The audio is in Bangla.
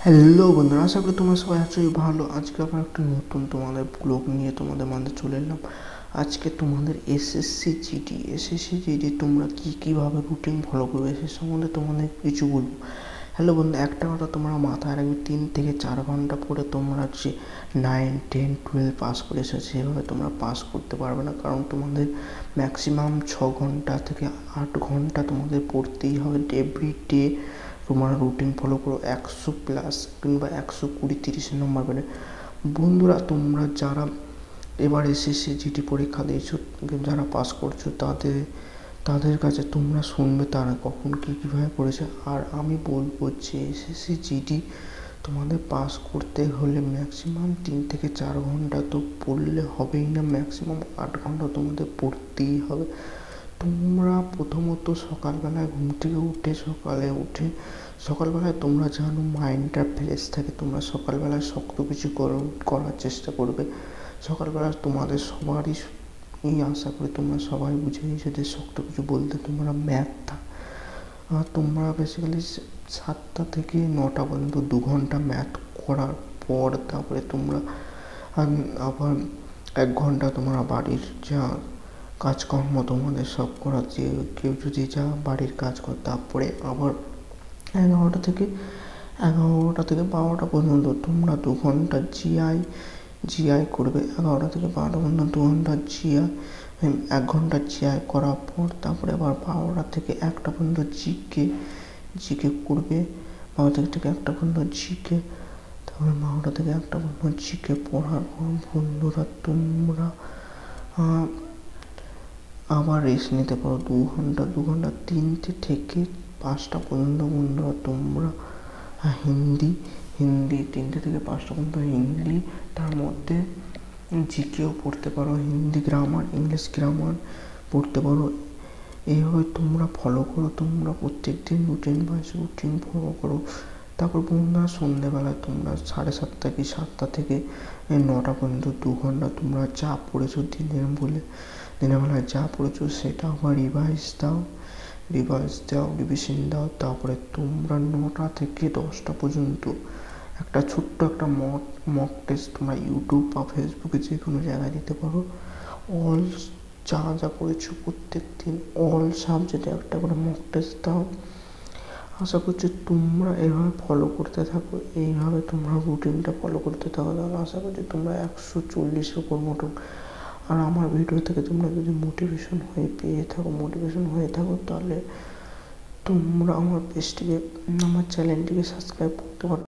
হ্যালো বন্ধুরা, আশা করি তোমরা সবাই আছো ভালো। আজকে আবার একটা নতুন তোমাদের ব্লগ নিয়ে তোমাদের মাঝে চলে এলাম। আজকে তোমাদের এসএসসি জিডি তোমরা কীভাবে রুটিন ফলো করবে সে সম্বন্ধে তোমাদের কিছু বলবো। হ্যালো বন্ধু, একটা কথা তোমরা মাথায় রাখবে, 3 থেকে 4 ঘন্টা পরে তোমরা যে 9, 10, 12 পাস করেছো সেভাবে তোমরা পাস করতে পারবে না, কারণ তোমাদের ম্যাক্সিমাম 6 ঘন্টা থেকে 8 ঘন্টা তোমাদের পড়তেই হবে এভরিডে। তোমার রুটিন ফলো করো, 100+ কিংবা 120-30 নম্বর পেলে। বন্ধুরা, তোমরা যারা এবার এসএসসি জিডি পরীক্ষা দিয়েছো, যারা পাস করছো, তাদের কাছে তোমরা শুনবে তারা কখন কীভাবে পড়েছে। আর আমি বলবো যে এসএসসি জিডি তোমাদের পাস করতে হলে ম্যাক্সিমাম 3 থেকে 4 ঘন্টা তো পড়লে হবেই না, ম্যাক্সিমাম 8 ঘন্টা তোমাদের পড়তেই হবে। তোমরা প্রথমত সকালবেলায় ঘুম থেকে উঠে সকালবেলায় তোমরা জানো মাইন্ডটা ফ্রেশ থাকে, তোমরা সকালবেলায় শক্ত কিছু করার চেষ্টা করবে। সকালবেলা তোমাদের সবারই আশা করি তোমরা সবাই বুঝে গেছো যে শক্ত কিছু বলতে তোমরা ম্যাথটা, তোমরা বেসিক্যালি 7টা থেকে 9টা পর্যন্ত 2 ঘন্টা ম্যাথ করার পর তারপরে তোমরা আবার 1 ঘন্টা তোমরা বাড়ির যা কাজকর্ম তোমাদের সব করা, যে কেউ যদি যা বাড়ির কাজ কর, তারপরে আবার 11টা থেকে 12টা পর্যন্ত তোমরা 2 ঘন্টা জিআই করবে। 11টা থেকে 12টা পর্যন্ত 2 ঘন্টা জিআই, 1 ঘন্টা জিআই করার পর তারপরে আবার 12টা থেকে 1টা পর্যন্ত জিকে করবে। 12টা থেকে 1টা পর্যন্ত জিকে, তারপরে 12টা থেকে 1টা পর্যন্ত জিকে পড়ার পর বন্ধুরা তোমরা আবার রেস্ট নিতে পারো 2 ঘন্টা। 3টে থেকে 5টা পর্যন্ত বন্ধুরা তোমরা হিন্দি 3টে থেকে 5টা পর্যন্ত হিন্দি, তার মধ্যে জিকেও পড়তে পারো, হিন্দি গ্রামার, ইংলিশ গ্রামার পড়তে পারো। এইভাবে তোমরা ফলো করো, তোমরা প্রত্যেক দিন রুটিন ফলো করো। তারপর বন্ধুরা সন্ধ্যেবেলায় তোমরা 7:30 কি 7টা থেকে 9টা পর্যন্ত 2 ঘন্টা তোমরা যা পড়েছো দিনের বেলায় যা পড়েছো সেটা আবার রিভিশন দাও। তারপরে তোমরা 9টা থেকে 10টা পর্যন্ত একটা ছোট্ট একটা মক টেস্ট তোমরা ইউটিউব বা ফেসবুকে যে কোনো জায়গায় দিতে পারো। অল যা পড়েছো প্রত্যেক দিন অল সাবজেক্টে একটা করে মক টেস্ট দাও। আশা করছি তোমরা এভাবে ফলো করতে থাকো, এইভাবে তোমরা রুটিনটা ফলো করতে থাকো, তাহলে আশা করছি তোমরা 140-এর উপর মতো। আর আমার ভিডিও থেকে তোমরা যদি মোটিভেশন হয়ে থাকো তাহলে তোমরা আমার চ্যানেলটিকে সাবস্ক্রাইব করতে পারো।